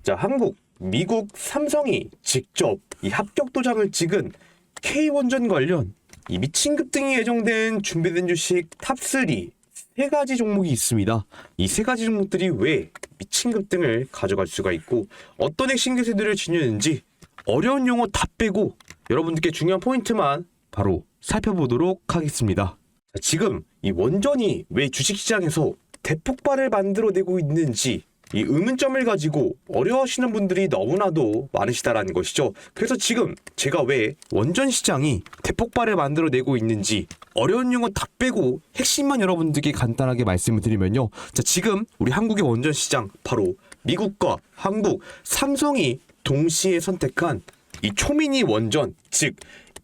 자, 한국, 미국, 삼성이 직접 이 합격 도장을 찍은 K원전 관련 이 미친 급등이 예정된 준비된 주식 탑3 세 가지 종목이 있습니다. 이 세 가지 종목들이 왜 미친 급등을 가져갈 수가 있고 어떤 핵심 기술들을 지니는지 어려운 용어 다 빼고 여러분들께 중요한 포인트만 바로 살펴보도록 하겠습니다. 자, 지금 이 원전이 왜 주식시장에서 대폭발을 만들어내고 있는지 이 의문점을 가지고 어려워하시는 분들이 너무나도 많으시다라는 것이죠. 그래서 지금 제가 왜 원전 시장이 대폭발을 만들어내고 있는지 어려운 용어 다 빼고 핵심만 여러분들께 간단하게 말씀을 드리면요. 자, 지금 우리 한국의 원전 시장 바로 미국과 한국, 삼성이 동시에 선택한 이 초미니 원전, 즉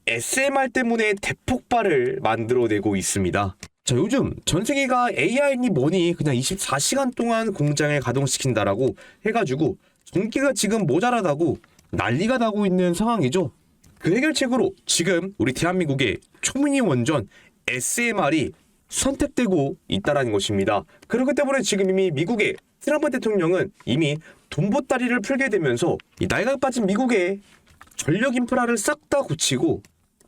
SMR 때문에 대폭발을 만들어내고 있습니다. 자, 요즘 전 세계가 AI니 뭐니 그냥 24시간 동안 공장을 가동시킨다라고 해가지고 전기가 지금 모자라다고 난리가 나고 있는 상황이죠. 그 해결책으로 지금 우리 대한민국의 초미니 원전 SMR이 선택되고 있다라는 것입니다. 그렇기 때문에 지금 이미 미국의 트럼프 대통령은 이미 돈보따리를 풀게 되면서 이 나이가 빠진 미국의 전력 인프라를 싹 다 고치고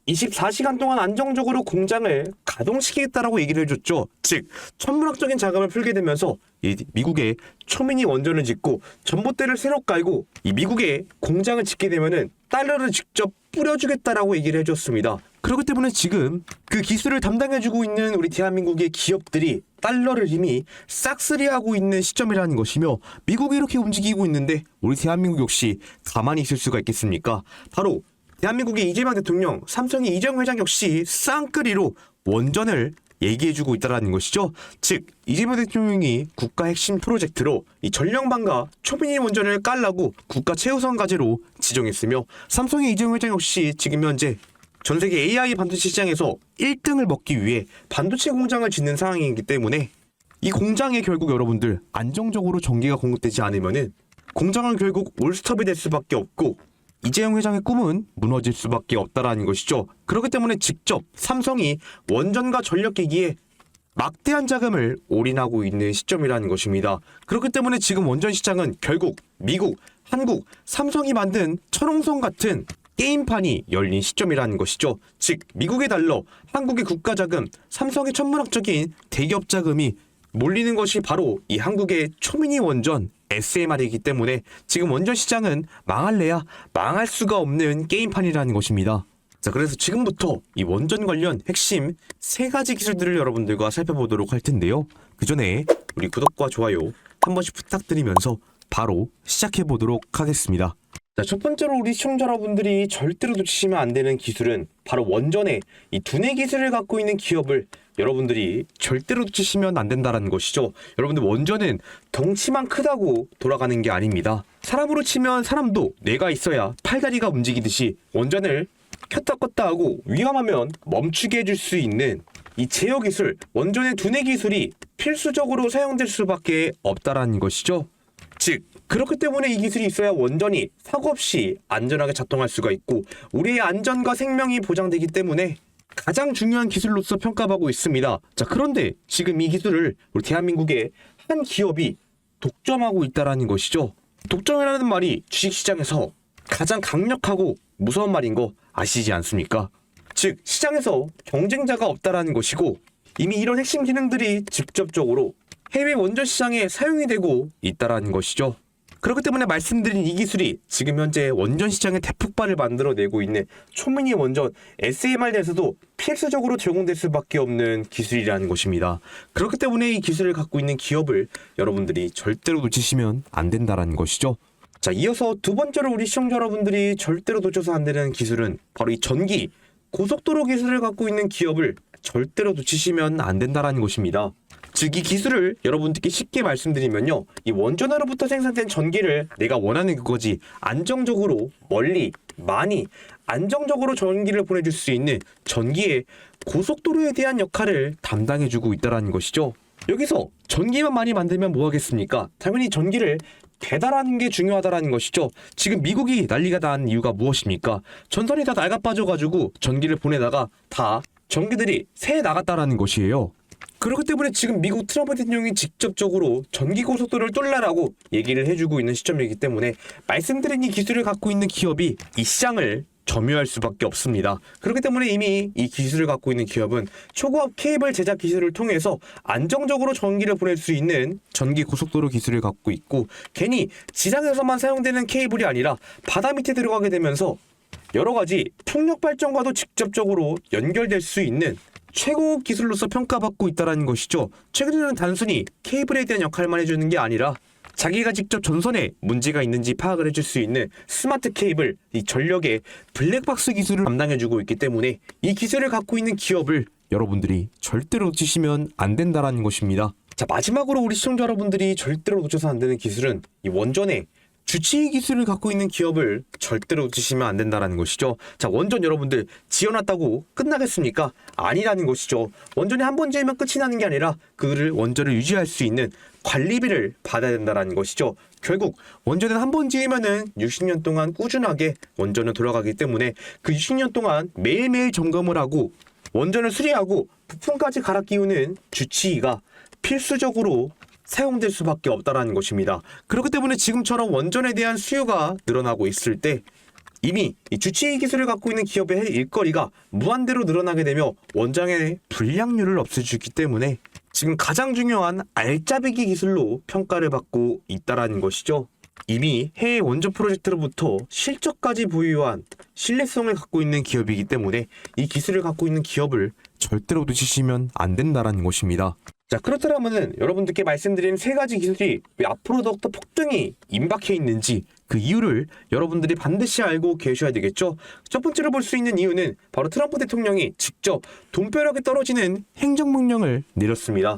24시간 동안 안정적으로 공장을 가동시키겠다라고 얘기를 해줬죠. 즉 천문학적인 자금을 풀게 되면서 이 미국의 초미니 원전을 짓고 전봇대를 새로 깔고 이 미국의 공장을 짓게 되면은 달러를 직접 뿌려주겠다라고 얘기를 해줬습니다. 그렇기 때문에 지금 그 기술을 담당해주고 있는 우리 대한민국의 기업들이 달러를 이미 싹쓸이하고 있는 시점이라는 것이며 미국이 이렇게 움직이고 있는데 우리 대한민국 역시 가만히 있을 수가 있겠습니까? 바로 대한민국의 이재명 대통령, 삼성의 이재용 회장 역시 쌍끌이로 원전을 얘기해주고 있다는 것이죠. 즉 이재명 대통령이 국가 핵심 프로젝트로 이 전력망과 초미니 원전을 깔라고 국가 최우선 과제로 지정했으며 삼성의 이재용 회장 역시 지금 현재 전 세계 AI 반도체 시장에서 1등을 먹기 위해 반도체 공장을 짓는 상황이기 때문에 이 공장에 결국 여러분들 안정적으로 전기가 공급되지 않으면은 공장은 결국 올스톱이 될 수밖에 없고 이재용 회장의 꿈은 무너질 수밖에 없다라는 것이죠. 그렇기 때문에 직접 삼성이 원전과 전력기기에 막대한 자금을 올인하고 있는 시점이라는 것입니다. 그렇기 때문에 지금 원전 시장은 결국 미국, 한국, 삼성이 만든 철옹성 같은 게임판이 열린 시점이라는 것이죠. 즉 미국의 달러, 한국의 국가 자금, 삼성의 천문학적인 대기업 자금이 몰리는 것이 바로 이 한국의 초미니 원전 SMR이기 때문에 지금 원전 시장은 망할래야 망할 수가 없는 게임판이라는 것입니다. 자, 그래서 지금부터 이 원전 관련 핵심 세 가지 기술들을 여러분들과 살펴보도록 할 텐데요. 그 전에 우리 구독과 좋아요 한 번씩 부탁드리면서 바로 시작해 보도록 하겠습니다. 자, 첫 번째로 우리 시청자 여러분들이 절대로 놓치시면 안 되는 기술은 바로 원전의 이 두뇌 기술을 갖고 있는 기업을 여러분들이 절대로 놓치시면 안 된다는 것이죠. 여러분들 원전은 덩치만 크다고 돌아가는 게 아닙니다. 사람으로 치면 사람도 뇌가 있어야 팔다리가 움직이듯이 원전을 켰다 껐다 하고 위험하면 멈추게 해줄 수 있는 이 제어 기술, 원전의 두뇌 기술이 필수적으로 사용될 수밖에 없다라는 것이죠. 즉 그렇기 때문에 이 기술이 있어야 원전이 사고 없이 안전하게 작동할 수가 있고 우리의 안전과 생명이 보장되기 때문에 가장 중요한 기술로서 평가받고 있습니다. 자, 그런데 지금 이 기술을 우리 대한민국의 한 기업이 독점하고 있다라는 것이죠. 독점이라는 말이 주식시장에서 가장 강력하고 무서운 말인 거 아시지 않습니까? 즉 시장에서 경쟁자가 없다라는 것이고 이미 이런 핵심 기능들이 직접적으로 해외 원전 시장에 사용이 되고 있다라는 것이죠. 그렇기 때문에 말씀드린 이 기술이 지금 현재 원전 시장의 대폭발을 만들어내고 있는 초미니 원전 SMR에서도 필수적으로 적용될 수밖에 없는 기술이라는 것입니다. 그렇기 때문에 이 기술을 갖고 있는 기업을 여러분들이 절대로 놓치시면 안 된다는 것이죠. 자, 이어서 두 번째로 우리 시청자 여러분들이 절대로 놓쳐서 안 되는 기술은 바로 이 전기, 고속도로 기술을 갖고 있는 기업을 절대로 놓치시면 안 된다는 것입니다. 즉 이 기술을 여러분들께 쉽게 말씀드리면요, 이 원전으로부터 생산된 전기를 내가 원하는 그거지 안정적으로 멀리 많이 안정적으로 전기를 보내줄 수 있는 전기의 고속도로에 대한 역할을 담당해주고 있다는 것이죠. 여기서 전기만 많이 만들면 뭐 하겠습니까? 당연히 전기를 배달하는 게 중요하다는 것이죠. 지금 미국이 난리가 난 이유가 무엇입니까? 전선이 다 낡아 빠져가지고 전기를 보내다가 다 전기들이 새에 나갔다라는 것이에요. 그렇기 때문에 지금 미국 트럼프 대통령이 직접적으로 전기 고속도로를 뚫라라고 얘기를 해주고 있는 시점이기 때문에 말씀드린 이 기술을 갖고 있는 기업이 이 시장을 점유할 수밖에 없습니다. 그렇기 때문에 이미 이 기술을 갖고 있는 기업은 초고압 케이블 제작 기술을 통해서 안정적으로 전기를 보낼 수 있는 전기 고속도로 기술을 갖고 있고, 괜히 지상에서만 사용되는 케이블이 아니라 바다 밑에 들어가게 되면서 여러 가지 풍력 발전과도 직접적으로 연결될 수 있는 최고 기술로서 평가받고 있다는 것이죠. 최근에는 단순히 케이블에 대한 역할만 해주는 게 아니라 자기가 직접 전선에 문제가 있는지 파악을 해줄 수 있는 스마트 케이블, 이 전력의 블랙박스 기술을 담당해주고 있기 때문에 이 기술을 갖고 있는 기업을 여러분들이 절대로 놓치시면 안 된다는 것입니다. 자, 마지막으로 우리 시청자 여러분들이 절대로 놓쳐서 안 되는 기술은 이 원전의 주치의 기술을 갖고 있는 기업을 절대로 놓치시면 안 된다는 것이죠. 자, 원전 여러분들 지어놨다고 끝나겠습니까? 아니라는 것이죠. 원전이 한 번 지으면 끝이 나는 게 아니라 그를 원전을 유지할 수 있는 관리비를 받아야 된다는 것이죠. 결국 원전은 한 번 지으면은 60년 동안 꾸준하게 원전은 돌아가기 때문에 그 60년 동안 매일매일 점검을 하고 원전을 수리하고 부품까지 갈아 끼우는 주치의가 필수적으로 사용될 수밖에 없다는 것입니다. 그렇기 때문에 지금처럼 원전에 대한 수요가 늘어나고 있을 때 이미 이 주치의 기술을 갖고 있는 기업의 일거리가 무한대로 늘어나게 되며 원전의 불량률을 없애주기 때문에 지금 가장 중요한 알짜배기 기술로 평가를 받고 있다는 것이죠. 이미 해외 원전 프로젝트로부터 실적까지 보유한 신뢰성을 갖고 있는 기업이기 때문에 이 기술을 갖고 있는 기업을 절대로 놓치시면 안 된다는 것입니다. 자, 그렇다면은 여러분들께 말씀드린 세 가지 기술이 왜 앞으로 더욱더 폭등이 임박해 있는지 그 이유를 여러분들이 반드시 알고 계셔야 되겠죠. 첫 번째로 볼 수 있는 이유는 바로 트럼프 대통령이 직접 돈벼락에 떨어지는 행정명령을 내렸습니다.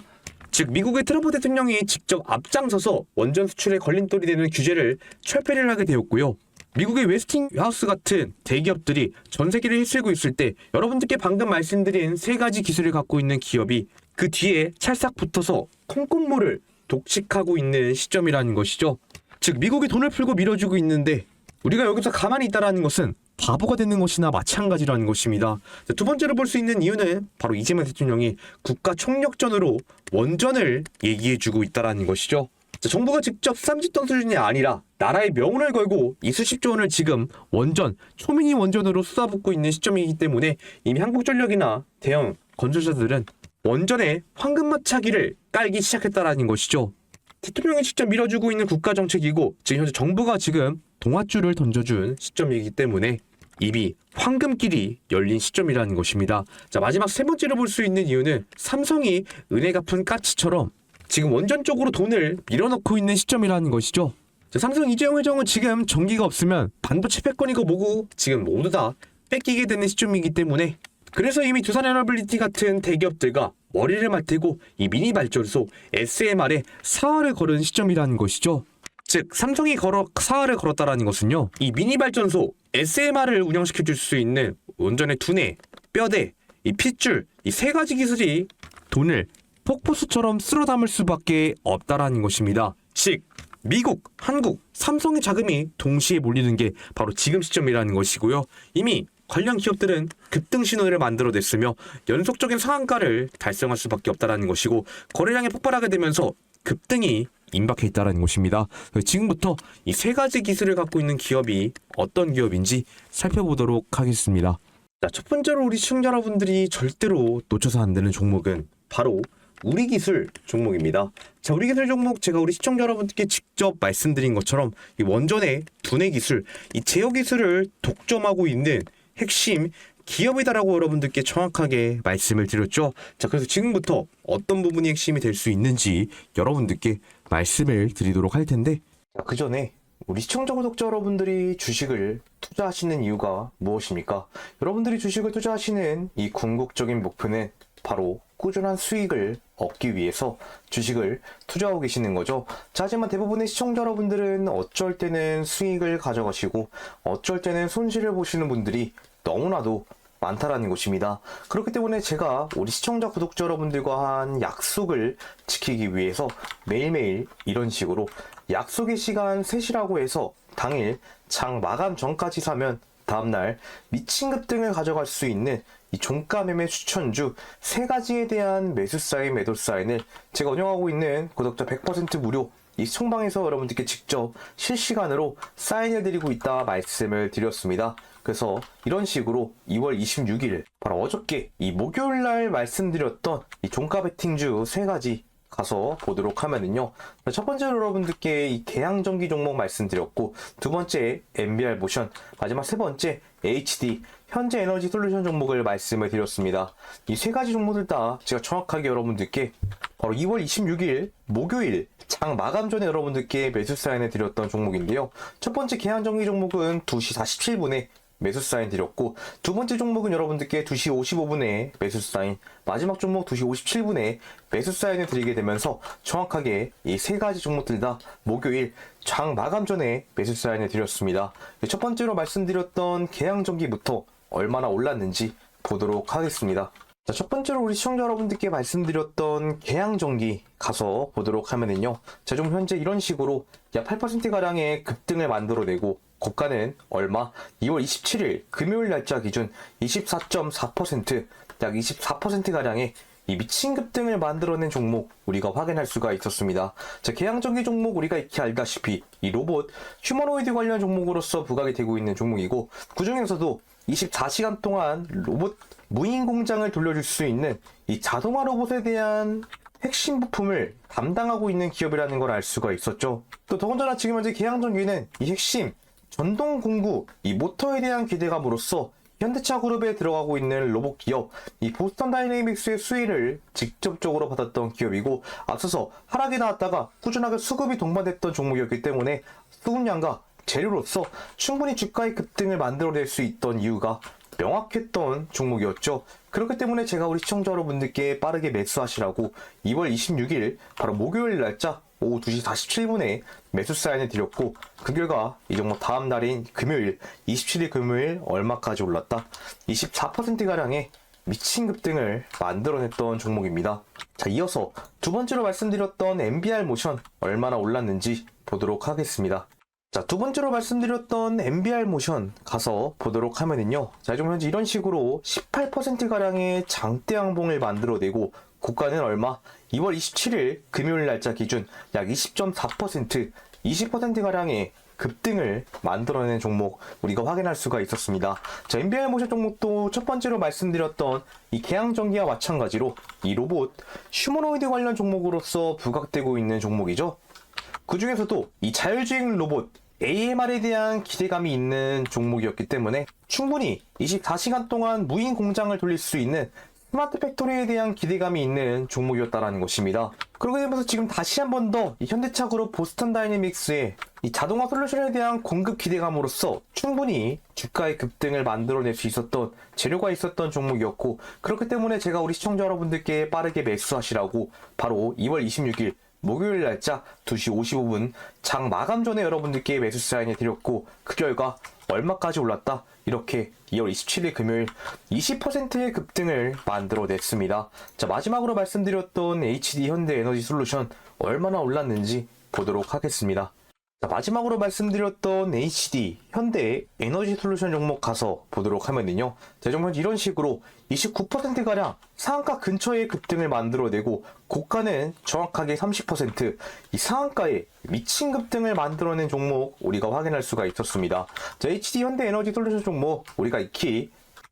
즉 미국의 트럼프 대통령이 직접 앞장서서 원전 수출에 걸림돌이 되는 규제를 철폐를 하게 되었고요. 미국의 웨스팅하우스 같은 대기업들이 전 세계를 휩쓸고 있을 때 여러분들께 방금 말씀드린 세 가지 기술을 갖고 있는 기업이 그 뒤에 찰싹 붙어서 콩고물을 독식하고 있는 시점이라는 것이죠. 즉 미국이 돈을 풀고 밀어주고 있는데 우리가 여기서 가만히 있다라는 것은 바보가 되는 것이나 마찬가지라는 것입니다. 두 번째로 볼 수 있는 이유는 바로 이재명 대통령이 국가 총력전으로 원전을 얘기해주고 있다라는 것이죠. 자, 정부가 직접 쌈짓돈 수준이 아니라 나라의 명운을 걸고 이 수십조 원을 지금 원전, 초미니 원전으로 쏟아붓고 있는 시점이기 때문에 이미 한국전력이나 대형 건설사들은 원전에 황금마차기를 깔기 시작했다라는 것이죠. 대통령이 직접 밀어주고 있는 국가정책이고 지금 현재 정부가 지금 동아줄을 던져준 시점이기 때문에 이미 황금길이 열린 시점이라는 것입니다. 자, 마지막 세 번째로 볼 수 있는 이유는 삼성이 은혜 갚은 까치처럼 지금 원전 쪽으로 돈을 밀어넣고 있는 시점이라는 것이죠. 자, 삼성 이재용 회장은 지금 전기가 없으면 반도체 패권이고 뭐고 지금 모두 다 뺏기게 되는 시점이기 때문에 그래서 이미 두산에너빌리티 같은 대기업들과 머리를 맞대고 이 미니 발전소 SMR에 사활을 걸은 시점이라는 것이죠. 즉 삼성이 사활을 걸었다라는 것은요, 이 미니 발전소 SMR을 운영시켜줄 수 있는 원전의 두뇌, 뼈대, 이 핏줄, 이 세 가지 기술이 돈을 폭포수처럼 쓸어 담을 수밖에 없다라는 것입니다. 즉 미국, 한국, 삼성의 자금이 동시에 몰리는 게 바로 지금 시점이라는 것이고요. 이미 관련 기업들은 급등 신호를 만들어냈으며 연속적인 상한가를 달성할 수밖에 없다는 것이고 거래량이 폭발하게 되면서 급등이 임박해 있다는 것입니다. 지금부터 이 세 가지 기술을 갖고 있는 기업이 어떤 기업인지 살펴보도록 하겠습니다. 자, 첫 번째로 우리 시청자 여러분들이 절대로 놓쳐서 안 되는 종목은 바로 우리기술 종목입니다. 자, 우리기술 종목 제가 우리 시청자 여러분들께 직접 말씀드린 것처럼 이 원전의 두뇌 기술, 이 제어 기술을 독점하고 있는 핵심 기업이다라고 여러분들께 정확하게 말씀을 드렸죠. 자, 그래서 지금부터 어떤 부분이 핵심이 될 수 있는지 여러분들께 말씀을 드리도록 할 텐데, 자, 그 전에 우리 시청자 구독자 여러분들이 주식을 투자하시는 이유가 무엇입니까? 여러분들이 주식을 투자하시는 이 궁극적인 목표는 바로 꾸준한 수익을 얻기 위해서 주식을 투자하고 계시는 거죠. 자, 하지만 대부분의 시청자 여러분들은 어쩔 때는 수익을 가져가시고 어쩔 때는 손실을 보시는 분들이 너무나도 많다라는 것입니다. 그렇기 때문에 제가 우리 시청자 구독자 여러분들과 한 약속을 지키기 위해서 매일매일 이런 식으로 약속의 시간 3시라고 해서 당일 장 마감 전까지 사면 다음날 미친 급등을 가져갈 수 있는 이 종가 매매 추천주 3가지에 대한 매수 사인, 매도 사인을 제가 운영하고 있는 구독자 100% 무료 이 시청방에서 여러분들께 직접 실시간으로 사인해 드리고 있다 말씀을 드렸습니다. 그래서 이런 식으로 2월 26일 바로 어저께 이 목요일날 말씀드렸던 이 종가 베팅주 3가지 가서 보도록 하면은요. 첫 번째로 여러분들께 이 계양전기 종목 말씀드렸고, 두 번째 MBR 모션, 마지막 세 번째 HD 현재 에너지 솔루션 종목을 말씀을 드렸습니다. 이 3가지 종목들 다 제가 정확하게 여러분들께 바로 2월 26일 목요일 장 마감 전에 여러분들께 매수 사인을 드렸던 종목인데요. 첫 번째 계양전기 종목은 2시 47분에 매수 사인 드렸고, 두 번째 종목은 여러분들께 2시 55분에 매수 사인, 마지막 종목 2시 57분에 매수 사인을 드리게 되면서 정확하게 이 3가지 종목들 다 목요일 장 마감 전에 매수 사인을 드렸습니다. 첫 번째로 말씀드렸던 계양전기부터 얼마나 올랐는지 보도록 하겠습니다. 자, 첫 번째로 우리 시청자 여러분들께 말씀드렸던 계양전기 가서 보도록 하면은요. 자, 좀 현재 이런 식으로 약 8%가량의 급등을 만들어내고, 고가는 얼마? 2월 27일 금요일 날짜 기준 24.4%, 약 24%가량의 이 미친 급등을 만들어낸 종목 우리가 확인할 수가 있었습니다. 자, 계양전기 종목 우리가 익히 알다시피 이 로봇 휴머노이드 관련 종목으로서 부각이 되고 있는 종목이고, 그 중에서도 24시간 동안 로봇 무인 공장을 돌려줄 수 있는 이 자동화 로봇에 대한 핵심 부품을 담당하고 있는 기업이라는 걸 알 수가 있었죠. 또 더군다나 지금 현재 계양전기는 이 핵심 전동 공구 이 모터에 대한 기대감으로써 현대차 그룹에 들어가고 있는 로봇 기업 이 보스턴 다이내믹스의 수혜를 직접적으로 받았던 기업이고, 앞서서 하락이 나왔다가 꾸준하게 수급이 동반됐던 종목이었기 때문에 수급량과 재료로서 충분히 주가의 급등을 만들어낼 수 있던 이유가 명확했던 종목이었죠. 그렇기 때문에 제가 우리 시청자 여러분들께 빠르게 매수하시라고 2월 26일 바로 목요일 날짜 오후 2시 47분에 매수 사인을 드렸고, 그 결과 이 종목 다음 날인 금요일 27일 금요일 얼마까지 올랐다? 24%가량의 미친 급등을 만들어냈던 종목입니다. 자, 이어서 두 번째로 말씀드렸던 MBR 모션 얼마나 올랐는지 보도록 하겠습니다. 자, 두 번째로 말씀드렸던 MBR 모션 가서 보도록 하면은요. 자, 좀 현재 이런 식으로 18%가량의 장대 양봉을 만들어내고, 고가는 얼마? 2월 27일 금요일 날짜 기준 약 20.4%, 20%가량의 급등을 만들어낸 종목 우리가 확인할 수가 있었습니다. 자, MBR 모션 종목도 첫 번째로 말씀드렸던 이 계양전기와 마찬가지로 이 로봇 휴머노이드 관련 종목으로서 부각되고 있는 종목이죠. 그 중에서도 이 자율주행 로봇 AMR에 대한 기대감이 있는 종목이었기 때문에 충분히 24시간 동안 무인 공장을 돌릴 수 있는 스마트 팩토리에 대한 기대감이 있는 종목이었다라는 것입니다. 그렇게 되면서 지금 다시 한 번 더 현대차 그룹 보스턴 다이내믹스의 이 자동화 솔루션에 대한 공급 기대감으로써 충분히 주가의 급등을 만들어낼 수 있었던 재료가 있었던 종목이었고, 그렇기 때문에 제가 우리 시청자 여러분들께 빠르게 매수하시라고 바로 2월 26일 목요일 날짜 2시 55분 장 마감 전에 여러분들께 매수 사인을 드렸고, 그 결과 얼마까지 올랐다? 이렇게 2월 27일 금요일 20%의 급등을 만들어냈습니다. 자, 마지막으로 말씀드렸던 HD 현대 에너지 솔루션 얼마나 올랐는지 보도록 하겠습니다. 자, 마지막으로 말씀드렸던 HD 현대 에너지 솔루션 종목 가서 보도록 하면은요. 자, 정말 이런 식으로 29%가량 상한가 근처의 급등을 만들어내고, 고가는 정확하게 30%, 이 상한가에 미친 급등을 만들어낸 종목 우리가 확인할 수가 있었습니다. 자, HD 현대 에너지 솔루션 종목 우리가 익히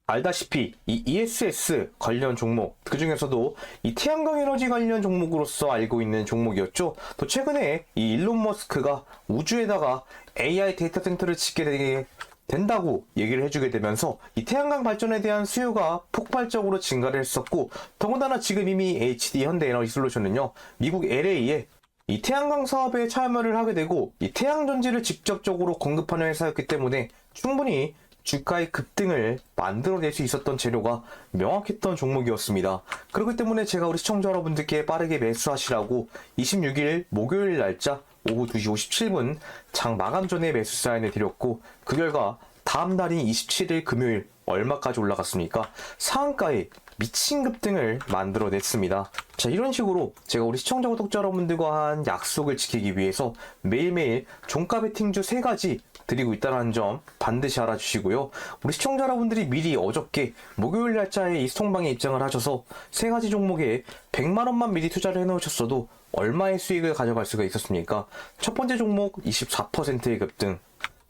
알다시피 이 ESS 관련 종목, 그 중에서도 이 태양광 에너지 관련 종목으로서 알고 있는 종목이었죠. 또 최근에 이 일론 머스크가 우주에다가 AI 데이터 센터를 짓게 되게 된다고 얘기를 해주게 되면서 이 태양광 발전에 대한 수요가 폭발적으로 증가를 했었고, 더군다나 지금 이미 HD 현대 에너지 솔루션은요, 미국 LA에 이 태양광 사업에 참여를 하게 되고, 이 태양전지를 직접적으로 공급하는 회사였기 때문에 충분히 주가의 급등을 만들어낼 수 있었던 재료가 명확했던 종목이었습니다. 그렇기 때문에 제가 우리 시청자 여러분들께 빠르게 매수하시라고 26일 목요일 날짜 오후 2시 57분 장 마감 전에 매수 사인을 드렸고, 그 결과 다음 날인 27일 금요일 얼마까지 올라갔습니까? 상한가에 미친 급등을 만들어냈습니다. 자, 이런 식으로 제가 우리 시청자 구독자 여러분들과 한 약속을 지키기 위해서 매일매일 종가 베팅주 3가지 드리고 있다는 점 반드시 알아주시고요. 우리 시청자 여러분들이 미리 어저께 목요일 날짜에 이 스톡방에 입장을 하셔서 3가지 종목에 100만원만 미리 투자를 해놓으셨어도 얼마의 수익을 가져갈 수가 있었습니까? 첫 번째 종목 24%의 급등,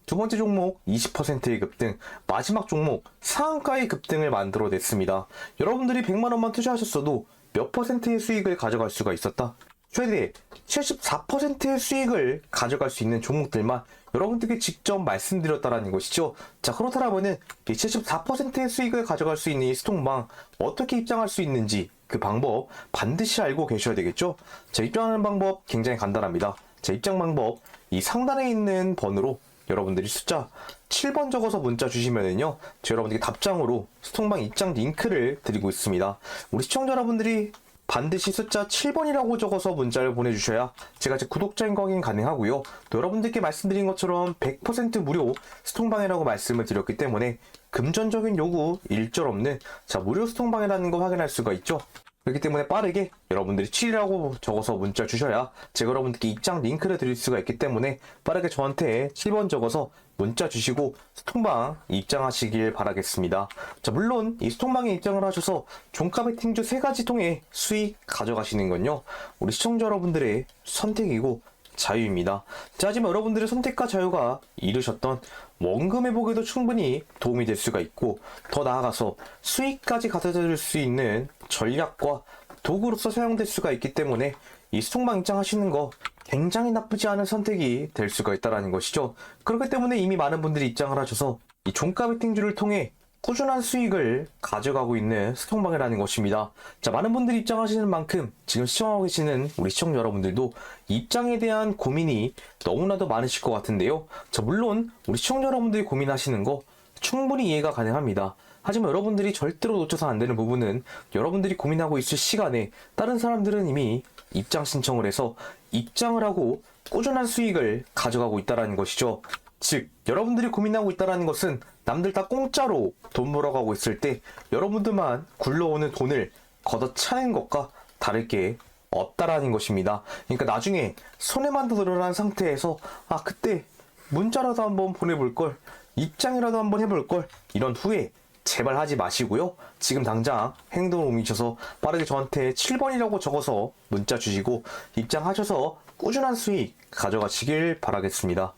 두 번째 종목 20%의 급등, 마지막 종목 상한가의 급등을 만들어냈습니다. 여러분들이 100만원만 투자하셨어도 몇 퍼센트의 수익을 가져갈 수가 있었다? 최대 74%의 수익을 가져갈 수 있는 종목들만 여러분들께 직접 말씀드렸다라는 것이죠. 자, 그렇다면 이 74%의 수익을 가져갈 수 있는 이 스톡방 어떻게 입장할 수 있는지 그 방법 반드시 알고 계셔야 되겠죠. 자, 입장하는 방법 굉장히 간단합니다. 자, 입장 방법 이 상단에 있는 번호로 여러분들이 숫자 7번 적어서 문자 주시면은요, 저 여러분들께 답장으로 스톡방 입장 링크를 드리고 있습니다. 우리 시청자 여러분들이 반드시 숫자 7번이라고 적어서 문자를 보내주셔야 제가 제 구독자인 거 확인 가능하고요. 또 여러분들께 말씀드린 것처럼 100% 무료 스톡방이라고 말씀을 드렸기 때문에 금전적인 요구 일절 없는 자 무료 스톡방이라는 거 확인할 수가 있죠. 그렇기 때문에 빠르게 여러분들이 7이라고 적어서 문자 주셔야 제가 여러분들께 입장 링크를 드릴 수가 있기 때문에 빠르게 저한테 7번 적어서 문자 주시고 스톡방 입장하시길 바라겠습니다. 자, 물론 이 스톡방에 입장을 하셔서 종가 베팅주 3가지 통해 수익 가져가시는 건요, 우리 시청자 여러분들의 선택이고 자유입니다. 자, 하지만 여러분들의 선택과 자유가 이루셨던 원금 회복에도 충분히 도움이 될 수가 있고, 더 나아가서 수익까지 가져다 줄 수 있는 전략과 도구로서 사용될 수가 있기 때문에 이 스톡방 입장하시는 거 굉장히 나쁘지 않은 선택이 될 수가 있다는 것이죠. 그렇기 때문에 이미 많은 분들이 입장을 하셔서 이 종가 베팅주를 통해 꾸준한 수익을 가져가고 있는 스톡방이라는 것입니다. 자, 많은 분들이 입장하시는 만큼 지금 시청하고 계시는 우리 시청자 여러분들도 입장에 대한 고민이 너무나도 많으실 것 같은데요. 자, 물론 우리 시청자 여러분들이 고민하시는 거 충분히 이해가 가능합니다. 하지만 여러분들이 절대로 놓쳐서 안 되는 부분은 여러분들이 고민하고 있을 시간에 다른 사람들은 이미 입장 신청을 해서 입장을 하고 꾸준한 수익을 가져가고 있다는 것이죠. 즉, 여러분들이 고민하고 있다는 것은 남들 다 공짜로 돈 벌어가고 있을 때 여러분들만 굴러오는 돈을 걷어차는 것과 다를 게 없다라는 것입니다. 그러니까 나중에 손해만 더 늘어난 상태에서 그때 문자라도 한번 보내볼걸, 입장이라도 한번 해볼걸, 이런 후회 제발 하지 마시고요. 지금 당장 행동을 옮기셔서 빠르게 저한테 7번이라고 적어서 문자 주시고 입장하셔서 꾸준한 수익 가져가시길 바라겠습니다.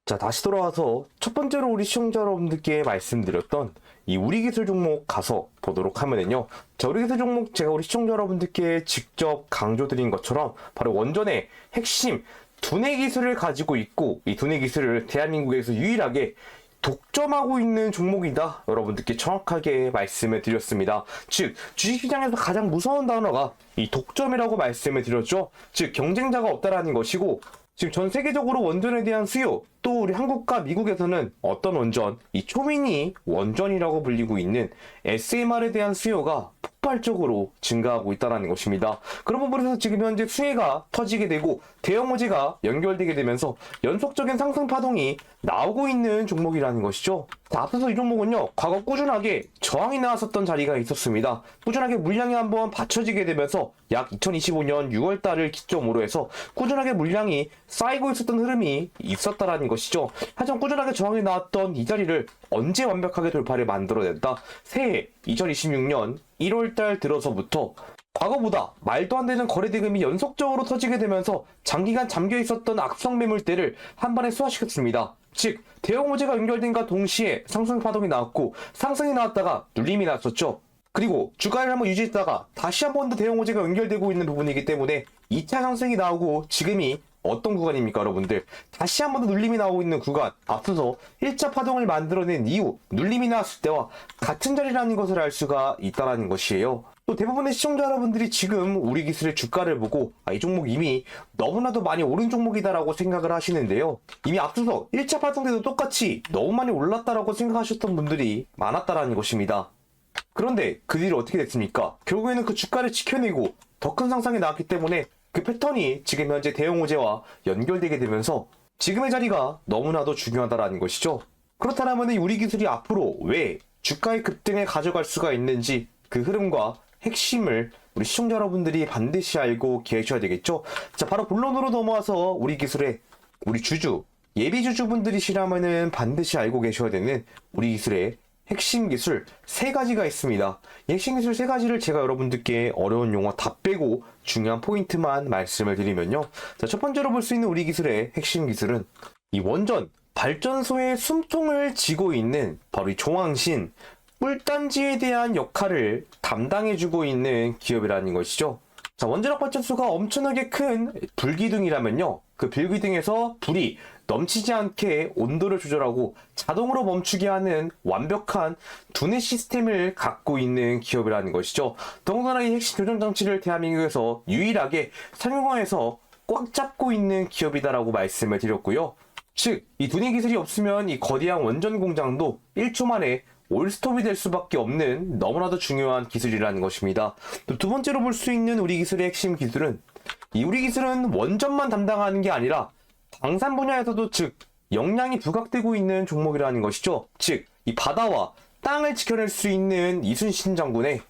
자, 다시 돌아와서 첫 번째로 우리 시청자 여러분들께 말씀드렸던 이 우리기술 종목 가서 보도록 하면은요, 자, 우리기술 종목 제가 우리 시청자 여러분들께 직접 강조드린 것처럼 바로 원전의 핵심 두뇌 기술을 가지고 있고, 이 두뇌 기술을 대한민국에서 유일하게 독점하고 있는 종목이다, 여러분들께 정확하게 말씀을 드렸습니다. 즉, 주식시장에서 가장 무서운 단어가 이 독점이라고 말씀을 드렸죠. 즉, 경쟁자가 없다라는 것이고, 지금 전 세계적으로 원전에 대한 수요, 또 우리 한국과 미국에서는 어떤 원전, 이 초미니 원전이라고 불리고 있는 SMR에 대한 수요가 폭발적으로 증가하고 있다는 것입니다. 그런 부분에서 지금 현재 수혜가 터지게 되고 대형 호재가 연결되게 되면서 연속적인 상승 파동이 나오고 있는 종목이라는 것이죠. 자, 앞서서 이 종목은요, 과거 꾸준하게 저항이 나왔었던 자리가 있었습니다. 꾸준하게 물량이 한번 받쳐지게 되면서 약 2025년 6월달을 기점으로 해서 꾸준하게 물량이 쌓이고 있었던 흐름이 있었다라는 것이죠. 하지만 꾸준하게 저항이 나왔던 이 자리를 언제 완벽하게 돌파를 만들어냈다? 새해 2026년 1월달 들어서부터 과거보다 말도 안 되는 거래 대금이 연속적으로 터지게 되면서 장기간 잠겨 있었던 악성 매물대를 한 번에 소화시켰습니다. 즉, 대형 호재가 연결된과 동시에 상승 파동이 나왔고 상승이 나왔다가 눌림이 났었죠. 그리고 주가를 한번 유지했다가 다시 한 번 더 대형 호재가 연결되고 있는 부분이기 때문에 2차 상승이 나오고 지금이 어떤 구간입니까, 여러분들? 다시 한 번 더 눌림이 나오고 있는 구간, 앞서서 1차 파동을 만들어낸 이후 눌림이 나왔을 때와 같은 자리라는 것을 알 수가 있다는 것이에요. 또 대부분의 시청자 여러분들이 지금 우리 기술의 주가를 보고 이 종목 이미 너무나도 많이 오른 종목이다라고 생각을 하시는데요. 이미 앞서서 1차 파동 때도 똑같이 너무 많이 올랐다라고 생각하셨던 분들이 많았다라는 것입니다. 그런데 그 뒤로 어떻게 됐습니까? 결국에는 그 주가를 지켜내고 더 큰 상승이 나왔기 때문에 그 패턴이 지금 현재 대형 호재와 연결되게 되면서 지금의 자리가 너무나도 중요하다라는 것이죠. 그렇다면 우리 기술이 앞으로 왜 주가의 급등에 가져갈 수가 있는지 그 흐름과 핵심을 우리 시청자 여러분들이 반드시 알고 계셔야 되겠죠. 자, 바로 본론으로 넘어와서 우리 기술의 우리 주주, 예비 주주분들이시라면은 반드시 알고 계셔야 되는 우리 기술의 핵심 기술 3가지가 있습니다. 이 핵심 기술 3가지를 제가 여러분들께 어려운 용어 다 빼고 중요한 포인트만 말씀을 드리면요. 자, 첫 번째로 볼 수 있는 우리 기술의 핵심 기술은 이 원전 발전소의 숨통을 쥐고 있는 바로 이 종황신 꿀단지에 대한 역할을 담당해주고 있는 기업이라는 것이죠. 자, 원자력 발전소가 엄청나게 큰 불기둥이라면요. 그 불기둥에서 불이 넘치지 않게 온도를 조절하고 자동으로 멈추게 하는 완벽한 두뇌 시스템을 갖고 있는 기업이라는 것이죠. 더군다나 이 핵심 조정 장치를 대한민국에서 유일하게 상용화해서 꽉 잡고 있는 기업이다라고 말씀을 드렸고요. 즉, 이 두뇌 기술이 없으면 이 거대한 원전 공장도 1초 만에 올스톱이 될 수밖에 없는 너무나도 중요한 기술이라는 것입니다. 또 두 번째로 볼 수 있는 우리 기술의 핵심 기술은 이 우리 기술은 원전만 담당하는 게 아니라 방산 분야에서도 즉 역량이 부각되고 있는 종목이라는 것이죠. 즉, 이 바다와 땅을 지켜낼 수 있는 이순신 장군의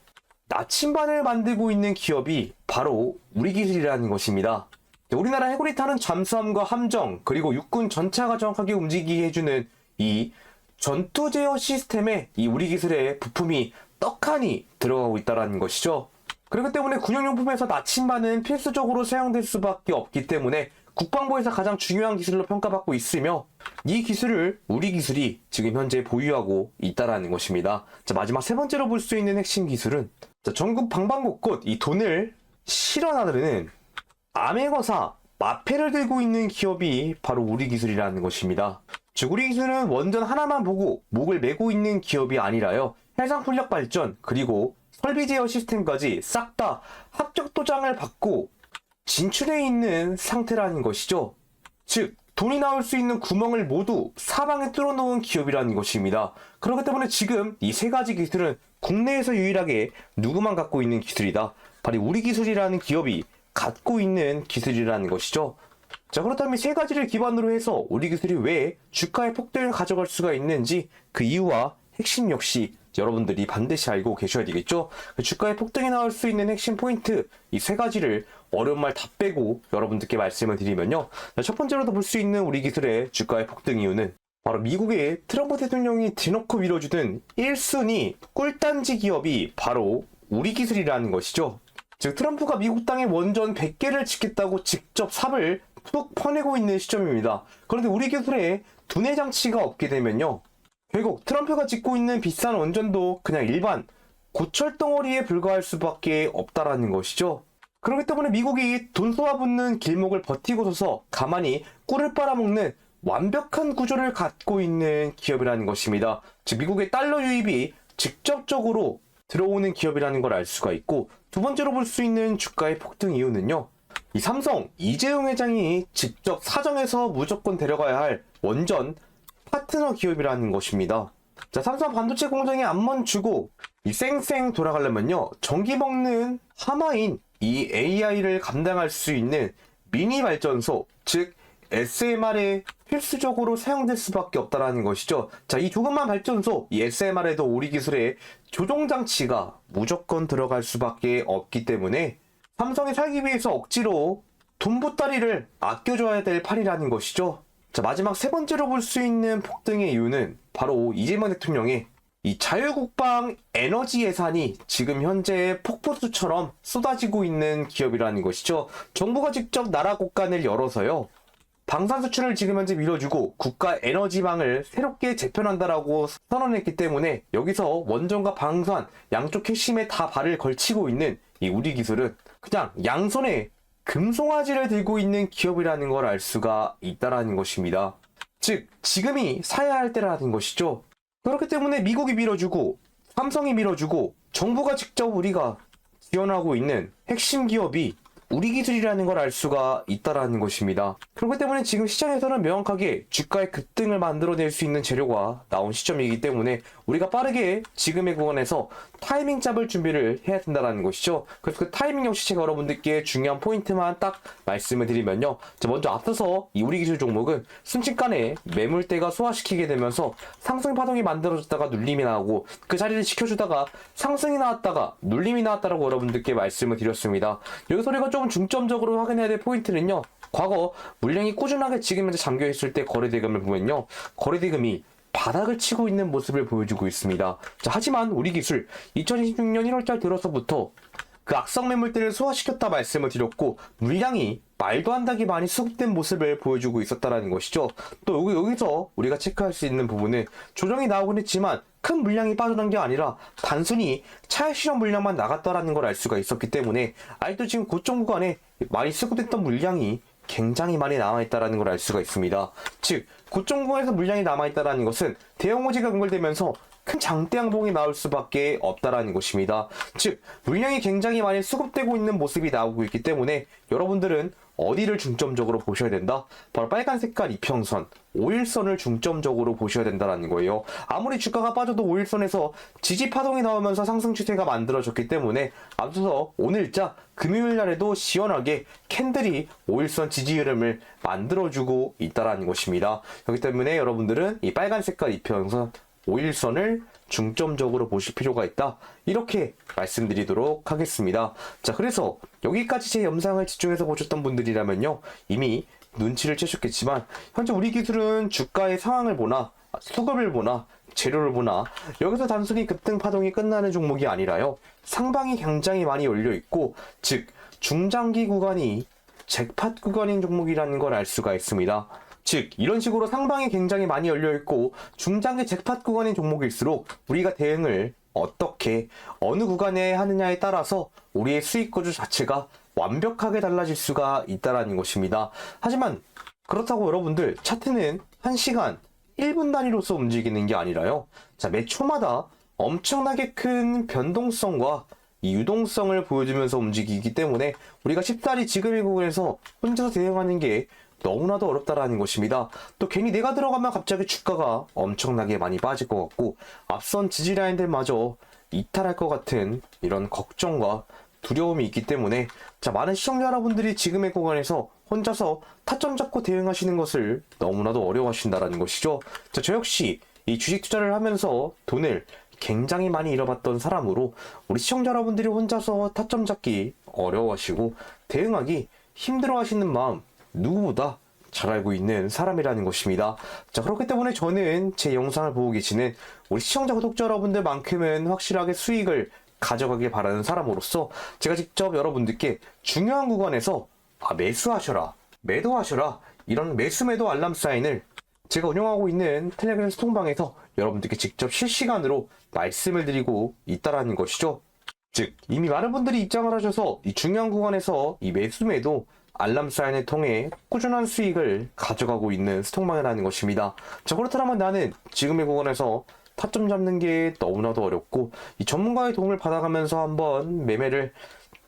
나침반을 만들고 있는 기업이 바로 우리 기술이라는 것입니다. 우리나라 해군이 타는 잠수함과 함정 그리고 육군 전차가 정확하게 움직이게 해주는 이 전투 제어 시스템에 이 우리 기술의 부품이 떡하니 들어가고 있다는 것이죠. 그렇기 때문에 군용용품에서 나침반은 필수적으로 사용될 수밖에 없기 때문에 국방부에서 가장 중요한 기술로 평가받고 있으며 이 기술을 우리 기술이 지금 현재 보유하고 있다는 것입니다. 자, 마지막 3번째로 볼 수 있는 핵심 기술은 전국 방방곳곳 이 돈을 실어 나르는 암행어사 마패를 들고 있는 기업이 바로 우리 기술이라는 것입니다. 즉, 우리 기술은 원전 하나만 보고 목을 메고 있는 기업이 아니라요. 해상 풍력 발전 그리고 설비 제어 시스템까지 싹 다 합격 도장을 받고 진출해 있는 상태라는 것이죠. 즉, 돈이 나올 수 있는 구멍을 모두 사방에 뚫어놓은 기업이라는 것입니다. 그렇기 때문에 지금 이 3가지 기술은 국내에서 유일하게 누구만 갖고 있는 기술이다. 바로 우리 기술이라는 기업이 갖고 있는 기술이라는 것이죠. 자, 그렇다면 이 3가지를 기반으로 해서 우리 기술이 왜 주가의 폭등을 가져갈 수가 있는지 그 이유와 핵심 역시 여러분들이 반드시 알고 계셔야 되겠죠. 그 주가의 폭등이 나올 수 있는 핵심 포인트 이 3가지를 어려운 말 다 빼고 여러분들께 말씀을 드리면요. 자, 첫 번째로도 볼 수 있는 우리 기술의 주가의 폭등 이유는 바로 미국의 트럼프 대통령이 대놓고 밀어주던 1순위 꿀단지 기업이 바로 우리 기술이라는 것이죠. 즉, 트럼프가 미국 땅에 원전 100개를 짓겠다고 직접 삽을 툭 퍼내고 있는 시점입니다. 그런데 우리 기술에 두뇌 장치가 없게 되면요. 결국 트럼프가 짓고 있는 비싼 원전도 그냥 일반 고철덩어리에 불과할 수밖에 없다라는 것이죠. 그렇기 때문에 미국이 돈 쏘아붙는 길목을 버티고 서서 가만히 꿀을 빨아먹는 완벽한 구조를 갖고 있는 기업이라는 것입니다. 즉, 미국의 달러 유입이 직접적으로 들어오는 기업이라는 걸 알 수가 있고, 두 번째로 볼 수 있는 주가의 폭등 이유는요. 이 삼성 이재용 회장이 직접 사정해서 무조건 데려가야 할 원전 파트너 기업이라는 것입니다. 자, 삼성 반도체 공장에 앞만 주고 이 쌩쌩 돌아가려면요. 전기 먹는 하마인 이 AI를 감당할 수 있는 미니 발전소, 즉 SMR에 필수적으로 사용될 수밖에 없다라는 것이죠. 자, 이 조그만 발전소, 이 SMR에도 우리 기술의 조종 장치가 무조건 들어갈 수밖에 없기 때문에 삼성이 살기 위해서 억지로 돈보따리를 아껴줘야 될 판이라는 것이죠. 자, 마지막 3번째로 볼 수 있는 폭등의 이유는 바로 이재명 대통령의 이 자유국방 에너지 예산이 지금 현재 폭포수처럼 쏟아지고 있는 기업이라는 것이죠. 정부가 직접 나라 곳간을 열어서요. 방산 수출을 지금 현재 밀어주고 국가 에너지망을 새롭게 재편한다라고 선언했기 때문에 여기서 원전과 방산 양쪽 핵심에 다 발을 걸치고 있는 이 우리 기술은 그냥 양손에 금송아지를 들고 있는 기업이라는 걸 알 수가 있다라는 것입니다. 즉, 지금이 사야 할 때라는 것이죠. 그렇기 때문에 미국이 밀어주고 삼성이 밀어주고 정부가 직접 우리가 지원하고 있는 핵심 기업이 우리 기술이라는 걸 알 수가 있다라는 것입니다. 그렇기 때문에 지금 시장에서는 명확하게 주가의 급등을 만들어낼 수 있는 재료가 나온 시점이기 때문에 우리가 빠르게 지금의 구간에서 타이밍 잡을 준비를 해야 된다는 것이죠. 그래서 그 타이밍 역시 제가 여러분들께 중요한 포인트만 딱 말씀을 드리면요. 자, 먼저 앞서서 이 우리 기술 종목은 순식간에 매물대가 소화시키게 되면서 상승 파동이 만들어졌다가 눌림이 나오고 그 자리를 지켜주다가 상승이 나왔다가 눌림이 나왔다라고 여러분들께 말씀을 드렸습니다. 여기서 우리가 조금 중점적으로 확인해야 될 포인트는요. 과거 물량이 꾸준하게 지금 현재 잠겨있을 때 거래대금을 보면요. 거래대금이 바닥을 치고 있는 모습을 보여주고 있습니다. 자, 하지만 우리 기술 2026년 1월달 들어서부터 그 악성 매물대를 소화시켰다 말씀을 드렸고 물량이 말도 안 되게 많이 수급된 모습을 보여주고 있었다는 것이죠. 또 여기서 우리가 체크할 수 있는 부분은 조정이 나오긴 했지만 큰 물량이 빠져난 게 아니라 단순히 차익 실현 물량만 나갔다라는 걸 알 수가 있었기 때문에 아직도 지금 고점 구간에 많이 수급됐던 물량이 굉장히 많이 남아있다는 걸 알 수가 있습니다. 즉 고점 구간에서 물량이 남아있다는 것은 대형 호재가 연결되면서 큰 장대 양봉이 나올 수밖에 없다라는 것입니다. 즉 물량이 굉장히 많이 수급되고 있는 모습이 나오고 있기 때문에 여러분들은 어디를 중점적으로 보셔야 된다? 바로 빨간 색깔 이평선 5일선을 중점적으로 보셔야 된다는 거예요. 아무리 주가가 빠져도 5일선에서 지지 파동이 나오면서 상승 추세가 만들어졌기 때문에 앞서서 오늘자 금요일 날에도 시원하게 캔들이 5일선 지지 흐름을 만들어주고 있다는 것입니다. 그렇기 때문에 여러분들은 이 빨간 색깔 이평선 5일선을 중점적으로 보실 필요가 있다. 이렇게 말씀드리도록 하겠습니다. 자, 그래서 여기까지 제 영상을 집중해서 보셨던 분들이라면요. 이미 눈치를 채셨겠지만 현재 우리 기술은 주가의 상황을 보나 수급을 보나 재료를 보나 여기서 단순히 급등 파동이 끝나는 종목이 아니라요. 상방이 굉장히 많이 열려 있고 즉 중장기 구간이 잭팟 구간인 종목이라는 걸 알 수가 있습니다. 즉 이런 식으로 상방이 굉장히 많이 열려있고 중장기 잭팟 구간인 종목일수록 우리가 대응을 어떻게 어느 구간에 하느냐에 따라서 우리의 수익 구조 자체가 완벽하게 달라질 수가 있다는 것입니다. 하지만 그렇다고 여러분들 차트는 1시간 1분 단위로서 움직이는 게 아니라요. 자, 매 초마다 엄청나게 큰 변동성과 이 유동성을 보여주면서 움직이기 때문에 우리가 쉽사리 지금의 구간에서 혼자서 대응하는 게 너무나도 어렵다라는 것입니다. 또 괜히 내가 들어가면 갑자기 주가가 엄청나게 많이 빠질 것 같고 앞선 지지 라인들마저 이탈할 것 같은 이런 걱정과 두려움이 있기 때문에 자, 많은 시청자 여러분들이 지금의 구간에서 혼자서 타점 잡고 대응하시는 것을 너무나도 어려워하신다라는 것이죠. 자, 저 역시 이 주식 투자를 하면서 돈을 굉장히 많이 잃어봤던 사람으로 우리 시청자 여러분들이 혼자서 타점 잡기 어려워하시고 대응하기 힘들어하시는 마음 누구보다 잘 알고 있는 사람이라는 것입니다. 자, 그렇기 때문에 저는 제 영상을 보고 계시는 우리 시청자 구독자 여러분들만큼은 확실하게 수익을 가져가길 바라는 사람으로서 제가 직접 여러분들께 중요한 구간에서 매수하셔라, 매도하셔라 이런 매수 매도 알람 사인을 제가 운영하고 있는 텔레그램 스톡방에서 여러분들께 직접 실시간으로 말씀을 드리고 있다라는 것이죠. 즉 이미 많은 분들이 입장을 하셔서 이 중요한 구간에서 이 매수 매도 알람 사인을 통해 꾸준한 수익을 가져가고 있는 스톡방이라는 것입니다. 자, 그렇다면 나는 지금의 구간에서 타점 잡는 게 너무나도 어렵고 이 전문가의 도움을 받아가면서 한번 매매를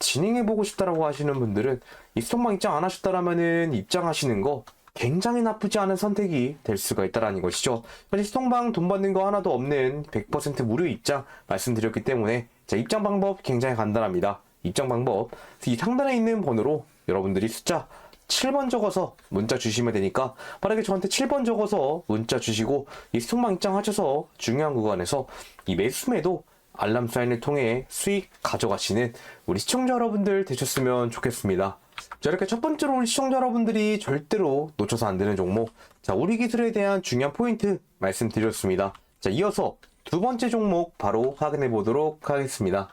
진행해보고 싶다라고 하시는 분들은 이 스톡방 입장 안 하셨다라면은 입장하시는 거 굉장히 나쁘지 않은 선택이 될 수가 있다는 것이죠. 현재 스톡방 돈 받는 거 하나도 없는 100% 무료 입장 말씀드렸기 때문에 자, 입장 방법 굉장히 간단합니다. 입장 방법 이 상단에 있는 번호로 여러분들이 숫자 7번 적어서 문자 주시면 되니까 빠르게 저한테 7번 적어서 문자 주시고 이 스톡방 입장하셔서 중요한 구간에서 이 매수매도 알람 사인을 통해 수익 가져가시는 우리 시청자 여러분들 되셨으면 좋겠습니다. 자, 이렇게 첫 번째로 우리 시청자 여러분들이 절대로 놓쳐서 안 되는 종목, 자, 우리 기술에 대한 중요한 포인트 말씀드렸습니다. 자, 이어서 두 번째 종목 바로 확인해 보도록 하겠습니다.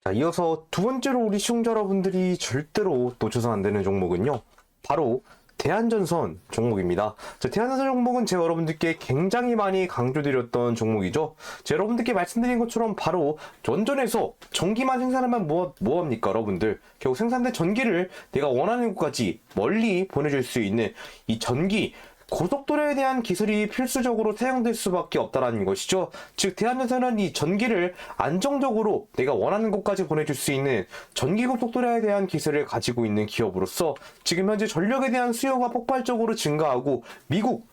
자, 이어서 두 번째로 우리 시청자 여러분들이 절대로 놓쳐서 안 되는 종목은요, 바로 대한전선 종목입니다. 자, 대한전선 종목은 제가 여러분들께 굉장히 많이 강조드렸던 종목이죠. 제가 여러분들께 말씀드린 것처럼 바로 원전에서 전기만 생산하면 뭐합니까 여러분들? 결국 생산된 전기를 내가 원하는 곳까지 멀리 보내줄 수 있는 이 전기 고속도로에 대한 기술이 필수적으로 사용될 수밖에 없다라는 것이죠. 즉 대한전선은 이 전기를 안정적으로 내가 원하는 곳까지 보내줄 수 있는 전기 고속도로에 대한 기술을 가지고 있는 기업으로서 지금 현재 전력에 대한 수요가 폭발적으로 증가하고 미국